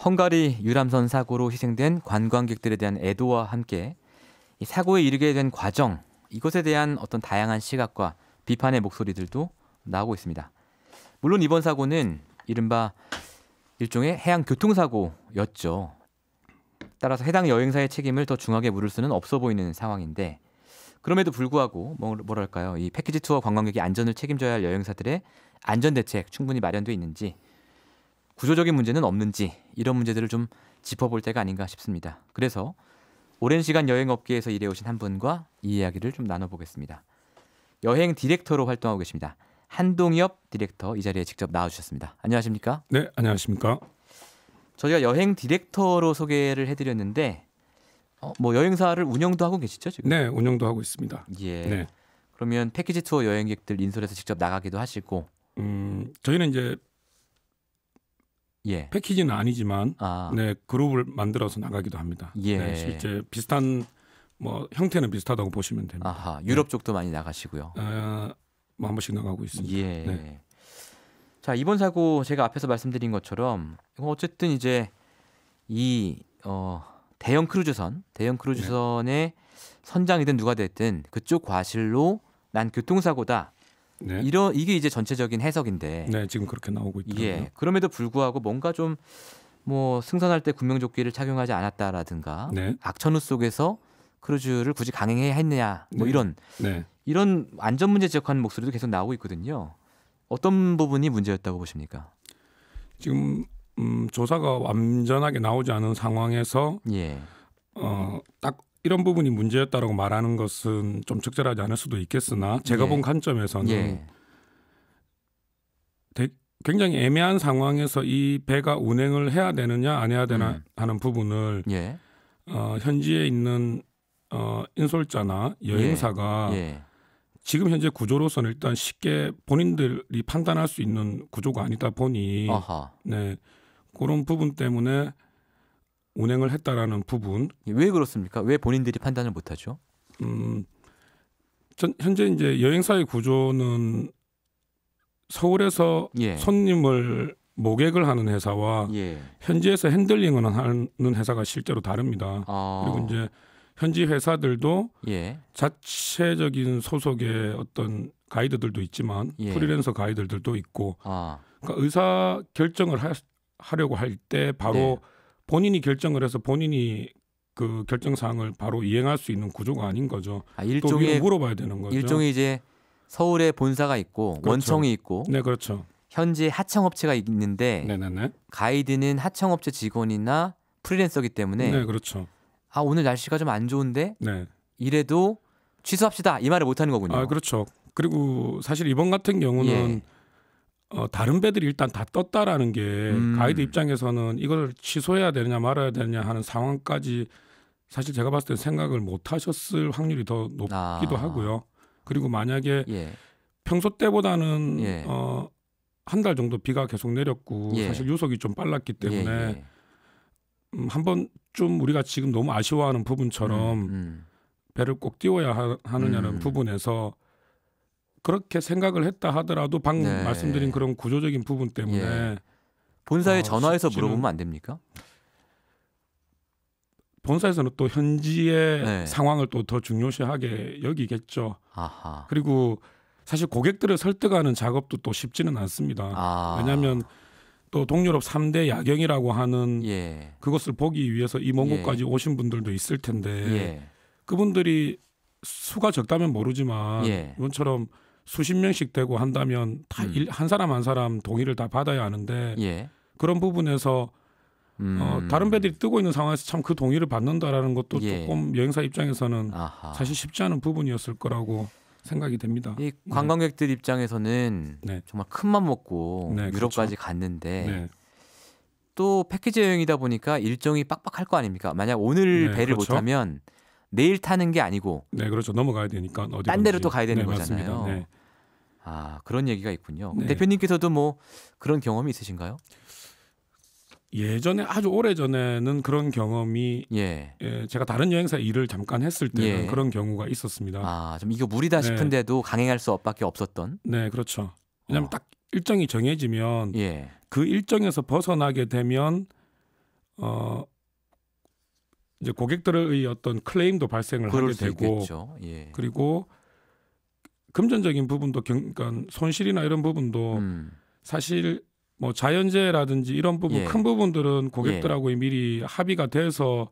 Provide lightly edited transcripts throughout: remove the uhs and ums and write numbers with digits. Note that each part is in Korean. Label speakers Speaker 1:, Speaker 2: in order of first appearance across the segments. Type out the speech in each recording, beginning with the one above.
Speaker 1: 헝가리 유람선 사고로 희생된 관광객들에 대한 애도와 함께 이 사고에 이르게 된 과정, 이것에 대한 어떤 다양한 시각과 비판의 목소리들도 나오고 있습니다. 물론 이번 사고는 이른바 일종의 해양 교통사고였죠. 따라서 해당 여행사의 책임을 더 중하게 물을 수는 없어 보이는 상황인데, 그럼에도 불구하고 뭐랄까요, 이 패키지 투어 관광객의 안전을 책임져야 할 여행사들의 안전 대책 충분히 마련돼 있는지, 구조적인 문제는 없는지, 이런 문제들을 좀 짚어볼 때가 아닌가 싶습니다. 그래서 오랜 시간 여행업계에서 일해오신 한 분과 이 이야기를 좀 나눠보겠습니다. 여행 디렉터로 활동하고 계십니다. 한동엽 디렉터, 이 자리에 직접 나와주셨습니다. 안녕하십니까?
Speaker 2: 네, 안녕하십니까?
Speaker 1: 저희가 여행 디렉터로 소개를 해드렸는데 여행사를 운영도 하고 계시죠 지금?
Speaker 2: 네, 운영도 하고 있습니다.
Speaker 1: 예.
Speaker 2: 네.
Speaker 1: 그러면 패키지 투어 여행객들 인솔해서 직접 나가기도 하시고.
Speaker 2: 저희는 이제
Speaker 1: 예.
Speaker 2: 패키지는 아니지만 네, 그룹을 만들어서 나가기도 합니다.
Speaker 1: 예.
Speaker 2: 네, 실제 비슷한 형태는 비슷하다고 보시면 됩니다.
Speaker 1: 아하, 유럽 쪽도 많이 나가시고요.
Speaker 2: 한 번씩 나가고 있습니다.
Speaker 1: 예.
Speaker 2: 네.
Speaker 1: 자, 이번 사고 제가 앞에서 말씀드린 것처럼 어쨌든 이제 이 대형 크루즈선의 선장이든 누가 됐든 그쪽 과실로 난 교통사고다.
Speaker 2: 네.
Speaker 1: 이게 이제 전체적인 해석인데.
Speaker 2: 네, 지금 그렇게 나오고 있더라고요.
Speaker 1: 예. 그럼에도 불구하고 뭔가 좀 승선할 때 구명조끼를 착용하지 않았다라든가
Speaker 2: 네.
Speaker 1: 악천후 속에서 크루즈를 굳이 강행해야 했느냐
Speaker 2: 네.
Speaker 1: 이런 안전 문제 지적하는 목소리도 계속 나오고 있거든요. 어떤 부분이 문제였다고 보십니까?
Speaker 2: 지금 조사가 완전하게 나오지 않은 상황에서
Speaker 1: 예.
Speaker 2: 딱 이런 부분이 문제였다라고 말하는 것은 좀 적절하지 않을 수도 있겠으나 제가
Speaker 1: 예.
Speaker 2: 본 관점에서는
Speaker 1: 예.
Speaker 2: 굉장히 애매한 상황에서 이 배가 운행을 해야 되느냐 안 해야 되나 하는 부분을
Speaker 1: 예.
Speaker 2: 현지에 있는 인솔자나 여행사가
Speaker 1: 예.
Speaker 2: 지금 현재 구조로서는 일단 쉽게 본인들이 판단할 수 있는 구조가 아니다 보니
Speaker 1: 아하.
Speaker 2: 네, 그런 부분 때문에 운행을 했다라는 부분.
Speaker 1: 왜 그렇습니까? 왜 본인들이 판단을 못하죠?
Speaker 2: 현재 이제 여행사의 구조는 서울에서
Speaker 1: 예.
Speaker 2: 손님을 모객을 하는 회사와
Speaker 1: 예.
Speaker 2: 현지에서 핸들링을 하는 회사가 실제로 다릅니다. 그리고 이제 현지 회사들도
Speaker 1: 예.
Speaker 2: 자체적인 소속의 어떤 가이드들도 있지만
Speaker 1: 예.
Speaker 2: 프리랜서 가이드들도 있고 그러니까 의사 결정을 하려고 할 때 바로
Speaker 1: 네.
Speaker 2: 본인이 결정을 해서 본인이 그 결정 사항을 바로 이행할 수 있는 구조가 아닌 거죠. 또 우리가 물어봐야 되는 거죠.
Speaker 1: 일종의 이제 서울에 본사가 있고
Speaker 2: 그렇죠.
Speaker 1: 원청이 있고
Speaker 2: 네, 그렇죠.
Speaker 1: 현재 하청업체가 있는데
Speaker 2: 네네네.
Speaker 1: 가이드는 하청업체 직원이나 프리랜서기 때문에
Speaker 2: 네, 그렇죠.
Speaker 1: 오늘 날씨가 좀 안 좋은데
Speaker 2: 네.
Speaker 1: 이래도 취소합시다 이 말을 못하는 거군요.
Speaker 2: 그렇죠. 그리고 사실 이번 같은 경우는 다른 배들이 일단 다 떴다라는 게 가이드 입장에서는 이걸 취소해야 되느냐 말아야 되느냐 하는 상황까지 사실 제가 봤을 때 생각을 못 하셨을 확률이 더 높기도 하고요. 그리고 만약에 평소 때보다는 한 달 정도 비가 계속 내렸고 사실 유속이 좀 빨랐기 때문에 한번 좀 우리가 지금 너무 아쉬워하는 부분처럼 배를 꼭 띄워야 하느냐는 부분에서 그렇게 생각을 했다 하더라도 방금 말씀드린 그런 구조적인 부분 때문에
Speaker 1: 본사에 전화해서 물어보면 안 됩니까?
Speaker 2: 본사에서는 또 현지의 상황을 또 더 중요시하게 여기겠죠.
Speaker 1: 아하.
Speaker 2: 그리고 사실 고객들을 설득하는 작업도 또 쉽지는 않습니다. 왜냐하면 또 동유럽 3대 야경이라고 하는 그것을 보기 위해서 이 먼 곳까지 오신 분들도 있을 텐데 그분들이 수가 적다면 모르지만 이번처럼 수십 명씩 되고 한다면 다 한 사람 한 사람 동의를 다 받아야 하는데 그런 부분에서 다른 배들이 뜨고 있는 상황에서 참 그 동의를 받는다라는 것도 조금 여행사 입장에서는 사실 쉽지 않은 부분이었을 거라고 생각이 됩니다.
Speaker 1: 이 관광객들 입장에서는 정말 큰맘 먹고 유럽까지 갔는데 또 패키지 여행이다 보니까 일정이 빡빡할 거 아닙니까? 만약 오늘 배를 못 타면 내일 타는 게 아니고
Speaker 2: 그렇죠. 넘어가야 되니까
Speaker 1: 딴 데로 또 가야 되는
Speaker 2: 맞습니다.
Speaker 1: 거잖아요. 그런 얘기가 있군요. 대표님께서도 뭐 그런 경험이 있으신가요?
Speaker 2: 예전에 아주 오래 전에는 그런 경험이 제가 다른 여행사 일을 잠깐 했을 때는 그런 경우가 있었습니다.
Speaker 1: 좀 이거 무리다 싶은데도 강행할 수밖에 없었던.
Speaker 2: 네, 그렇죠. 왜냐하면 딱 일정이 정해지면 그 일정에서 벗어나게 되면 이제 고객들의 어떤 클레임도 발생을 하게 되고
Speaker 1: 예.
Speaker 2: 그리고 금전적인 부분도 그러니까 손실이나 이런 부분도 사실 뭐 자연재해라든지 이런 부분
Speaker 1: 예.
Speaker 2: 큰 부분들은 고객들하고 미리 합의가 돼서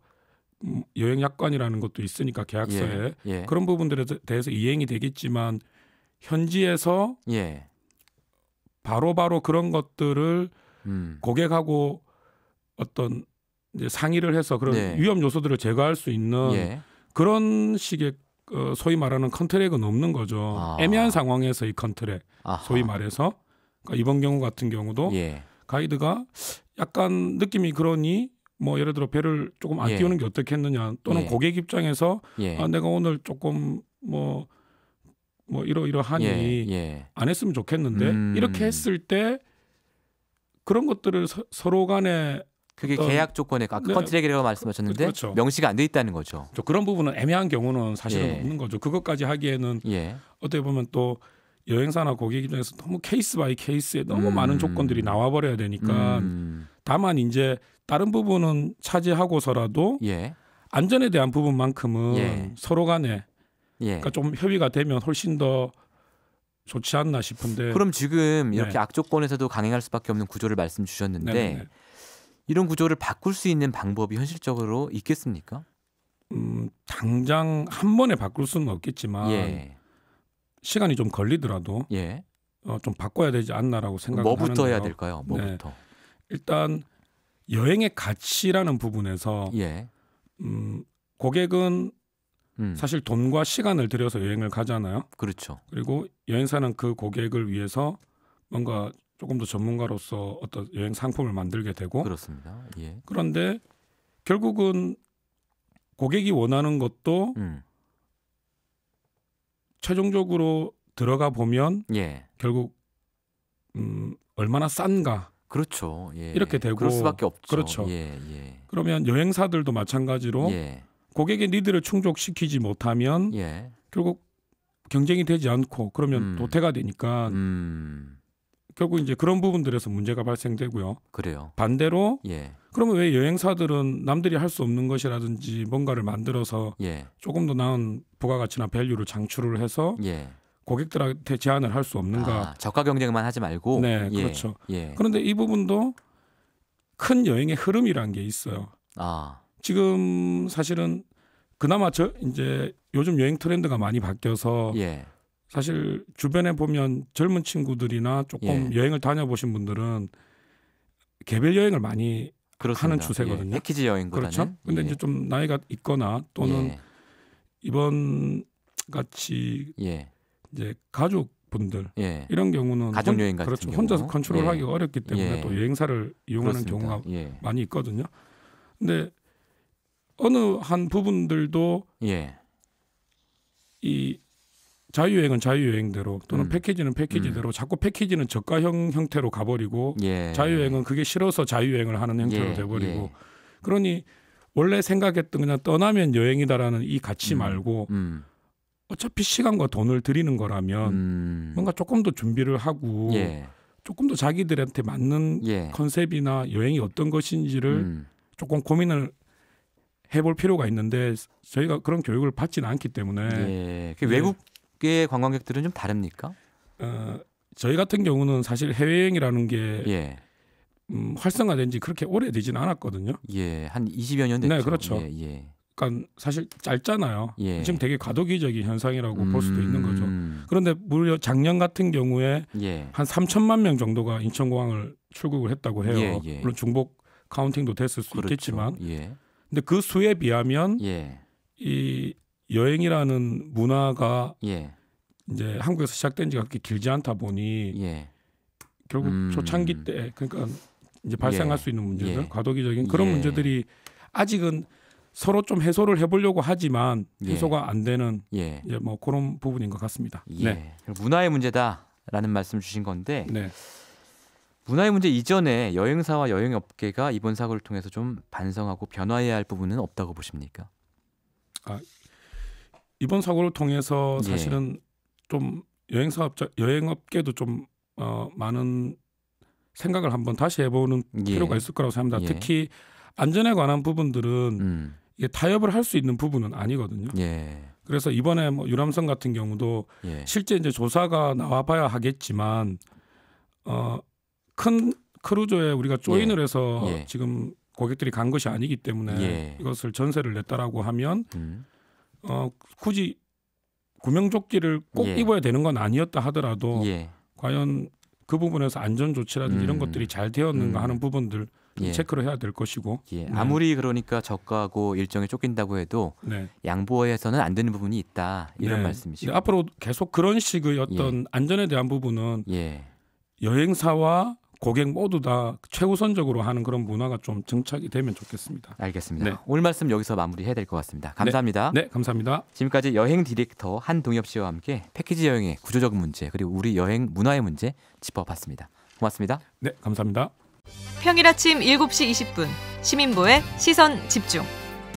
Speaker 2: 여행약관이라는 것도 있으니까 계약서에
Speaker 1: 예.
Speaker 2: 그런 부분들에 대해서 이행이 되겠지만 현지에서
Speaker 1: 예.
Speaker 2: 바로바로 그런 것들을 고객하고 어떤 이제 상의를 해서 그런
Speaker 1: 네.
Speaker 2: 위험 요소들을 제거할 수 있는
Speaker 1: 예.
Speaker 2: 그런 식의 소위 말하는 컨트랙은 없는 거죠. 애매한 상황에서 이 컨트랙 소위 말해서 그러니까 이번 경우 같은 경우도
Speaker 1: 예.
Speaker 2: 가이드가 약간 느낌이 그러니 뭐 예를 들어 배를 조금 안
Speaker 1: 예.
Speaker 2: 띄우는 게 어떻겠느냐 또는
Speaker 1: 예.
Speaker 2: 고객 입장에서
Speaker 1: 예.
Speaker 2: 내가 오늘 조금 뭐 이러하니
Speaker 1: 예.
Speaker 2: 안 했으면 좋겠는데 이렇게 했을 때 그런 것들을 서로 간에
Speaker 1: 그게
Speaker 2: 어떤,
Speaker 1: 계약 조건에 아까
Speaker 2: 네.
Speaker 1: 컨트랙이라고 말씀하셨는데
Speaker 2: 그렇죠.
Speaker 1: 명시가 안 돼 있다는 거죠.
Speaker 2: 그런 부분은 애매한 경우는 사실은
Speaker 1: 예.
Speaker 2: 없는 거죠. 그것까지 하기에는
Speaker 1: 예.
Speaker 2: 어떻게 보면 또 여행사나 고객 입장에서 너무 케이스 바이 케이스에 너무 많은 조건들이 나와버려야 되니까 다만 이제 다른 부분은 차지하고서라도
Speaker 1: 예.
Speaker 2: 안전에 대한 부분만큼은
Speaker 1: 예.
Speaker 2: 서로 간에
Speaker 1: 예.
Speaker 2: 그러니까 좀 협의가 되면 훨씬 더 좋지 않나 싶은데.
Speaker 1: 그럼 지금 이렇게
Speaker 2: 네.
Speaker 1: 악조건에서도 강행할 수밖에 없는 구조를 말씀 주셨는데
Speaker 2: 네네네.
Speaker 1: 이런 구조를 바꿀 수 있는 방법이 현실적으로 있겠습니까?
Speaker 2: 당장 한 번에 바꿀 수는 없겠지만
Speaker 1: 예.
Speaker 2: 시간이 좀 걸리더라도
Speaker 1: 예.
Speaker 2: 좀 바꿔야 되지 않나라고 생각을
Speaker 1: 뭐부터
Speaker 2: 하는데요.
Speaker 1: 해야 될까요? 뭐부터?
Speaker 2: 네. 일단 여행의 가치라는 부분에서
Speaker 1: 예.
Speaker 2: 고객은 사실 돈과 시간을 들여서 여행을 가잖아요.
Speaker 1: 그렇죠.
Speaker 2: 그리고 여행사는 그 고객을 위해서 뭔가 조금 더 전문가로서 어떤 여행 상품을 만들게 되고
Speaker 1: 그렇습니다. 예.
Speaker 2: 그런데 결국은 고객이 원하는 것도 최종적으로 들어가 보면
Speaker 1: 예.
Speaker 2: 결국 얼마나 싼가
Speaker 1: 그렇죠. 예.
Speaker 2: 이렇게 되고
Speaker 1: 그럴 수밖에 없죠.
Speaker 2: 그렇죠.
Speaker 1: 예. 예.
Speaker 2: 그러면 여행사들도 마찬가지로
Speaker 1: 예.
Speaker 2: 고객의 니드를 충족시키지 못하면
Speaker 1: 예.
Speaker 2: 결국 경쟁이 되지 않고 그러면 도태가 되니까 결국 이제 그런 부분들에서 문제가 발생되고요.
Speaker 1: 그래요.
Speaker 2: 반대로
Speaker 1: 예.
Speaker 2: 그러면 왜 여행사들은 남들이 할 수 없는 것이라든지 뭔가를 만들어서
Speaker 1: 예.
Speaker 2: 조금 더 나은 부가가치나 밸류를 창출을 해서
Speaker 1: 예.
Speaker 2: 고객들한테 제한을 할 수 없는가?
Speaker 1: 저가 경쟁만 하지 말고.
Speaker 2: 네,
Speaker 1: 예.
Speaker 2: 그렇죠.
Speaker 1: 예.
Speaker 2: 그런데 이 부분도 큰 여행의 흐름이라는 게 있어요. 지금 사실은 그나마 이제 요즘 여행 트렌드가 많이 바뀌어서
Speaker 1: 예.
Speaker 2: 사실 주변에 보면 젊은 친구들이나 조금
Speaker 1: 예.
Speaker 2: 여행을 다녀보신 분들은 개별 여행을 많이
Speaker 1: 그렇습니다.
Speaker 2: 하는 추세거든요.
Speaker 1: 예. 패키지 여행보다는.
Speaker 2: 그렇죠. 근데
Speaker 1: 예.
Speaker 2: 이제 좀 나이가 있거나 또는
Speaker 1: 예.
Speaker 2: 이번 같이
Speaker 1: 예.
Speaker 2: 이제 가족분들
Speaker 1: 예.
Speaker 2: 이런 경우는
Speaker 1: 가족 여행 같은
Speaker 2: 그렇죠.
Speaker 1: 경우.
Speaker 2: 혼자서 컨트롤하기가
Speaker 1: 예.
Speaker 2: 어렵기 때문에
Speaker 1: 예.
Speaker 2: 또 여행사를 이용하는
Speaker 1: 그렇습니다.
Speaker 2: 경우가
Speaker 1: 예.
Speaker 2: 많이 있거든요. 근데 어느 한 부분들도
Speaker 1: 예.
Speaker 2: 이 자유여행은 자유여행대로 또는 패키지는 패키지대로 자꾸 패키지는 저가형 형태로 가버리고
Speaker 1: 예.
Speaker 2: 자유여행은 그게 싫어서 자유여행을 하는 형태로
Speaker 1: 예.
Speaker 2: 돼버리고
Speaker 1: 예.
Speaker 2: 그러니 원래 생각했던 그냥 떠나면 여행이다라는 이 가치 말고 어차피 시간과 돈을 들이는 거라면 뭔가 조금 더 준비를 하고
Speaker 1: 예.
Speaker 2: 조금 더 자기들한테 맞는
Speaker 1: 예.
Speaker 2: 컨셉이나 여행이 어떤 것인지를 조금 고민을 해볼 필요가 있는데 저희가 그런 교육을 받지는 않기 때문에
Speaker 1: 예. 외국의 관광객들은 좀 다릅니까?
Speaker 2: 저희 같은 경우는 사실 해외여행이라는 게
Speaker 1: 예.
Speaker 2: 활성화된 지 그렇게 오래되지는 않았거든요.
Speaker 1: 예. 한 20여 년 됐죠.
Speaker 2: 네, 그렇죠.
Speaker 1: 예. 예.
Speaker 2: 그러니까 사실 짧잖아요.
Speaker 1: 예.
Speaker 2: 지금 되게 과도기적인 현상이라고 볼 수도 있는 거죠. 그런데 무려 작년 같은 경우에
Speaker 1: 예.
Speaker 2: 한 3천만 명 정도가 인천공항을 출국을 했다고 해요.
Speaker 1: 예, 예.
Speaker 2: 물론 중복 카운팅도 됐을 수
Speaker 1: 그렇죠.
Speaker 2: 있겠지만
Speaker 1: 예.
Speaker 2: 근데 그 수에 비하면
Speaker 1: 예.
Speaker 2: 이 여행이라는 문화가
Speaker 1: 예.
Speaker 2: 이제 한국에서 시작된 지가 그렇게 길지 않다 보니
Speaker 1: 예.
Speaker 2: 결국 초창기 때 그러니까 이제 발생할
Speaker 1: 예.
Speaker 2: 수 있는 문제들,
Speaker 1: 예.
Speaker 2: 과도기적인 그런
Speaker 1: 예.
Speaker 2: 문제들이 아직은 서로 좀 해소를 해보려고 하지만
Speaker 1: 예.
Speaker 2: 해소가 안 되는
Speaker 1: 예.
Speaker 2: 이제 뭐 그런 부분인 것 같습니다.
Speaker 1: 예.
Speaker 2: 네.
Speaker 1: 문화의 문제다라는 말씀 주신 건데
Speaker 2: 네.
Speaker 1: 문화의 문제 이전에 여행사와 여행업계가 이번 사고를 통해서 좀 반성하고 변화해야 할 부분은 없다고 보십니까?
Speaker 2: 이번 사고를 통해서
Speaker 1: 예.
Speaker 2: 사실은 좀 여행업계도 좀 많은 생각을 한번 다시 해보는
Speaker 1: 예.
Speaker 2: 필요가 있을 거라고 생각합니다.
Speaker 1: 예.
Speaker 2: 특히 안전에 관한 부분들은 이게 타협을 할 수 있는 부분은 아니거든요.
Speaker 1: 예.
Speaker 2: 그래서 이번에 뭐 유람선 같은 경우도
Speaker 1: 예.
Speaker 2: 실제 이제 조사가 나와봐야 하겠지만 큰 크루저에 우리가 조인을 해서
Speaker 1: 예.
Speaker 2: 지금 고객들이 간 것이 아니기 때문에
Speaker 1: 예.
Speaker 2: 이것을 전세를 냈다라고 하면 굳이 구명조끼를 꼭
Speaker 1: 예.
Speaker 2: 입어야 되는 건 아니었다 하더라도
Speaker 1: 예.
Speaker 2: 과연 그 부분에서 안전 조치라든지 이런 것들이 잘 되었는가 하는 부분들
Speaker 1: 예.
Speaker 2: 체크를 해야 될 것이고.
Speaker 1: 예.
Speaker 2: 네.
Speaker 1: 아무리 그러니까 저가고 일정에 쫓긴다고 해도
Speaker 2: 네.
Speaker 1: 양보해서는 안 되는 부분이 있다 이런
Speaker 2: 네.
Speaker 1: 말씀이시고.
Speaker 2: 앞으로 계속 그런 식의 어떤 안전에 대한 부분은
Speaker 1: 예.
Speaker 2: 여행사와 고객 모두 다 최우선적으로 하는 그런 문화가 좀 정착이 되면 좋겠습니다.
Speaker 1: 알겠습니다.
Speaker 2: 네.
Speaker 1: 오늘 말씀 여기서 마무리해야 될 것 같습니다. 감사합니다.
Speaker 2: 네, 감사합니다.
Speaker 1: 지금까지 여행 디렉터 한동엽 씨와 함께 패키지 여행의 구조적인 문제 그리고 우리 여행 문화의 문제 짚어봤습니다. 고맙습니다.
Speaker 2: 네, 감사합니다.
Speaker 3: 평일 아침 7시 20분 시민보의 시선 집중.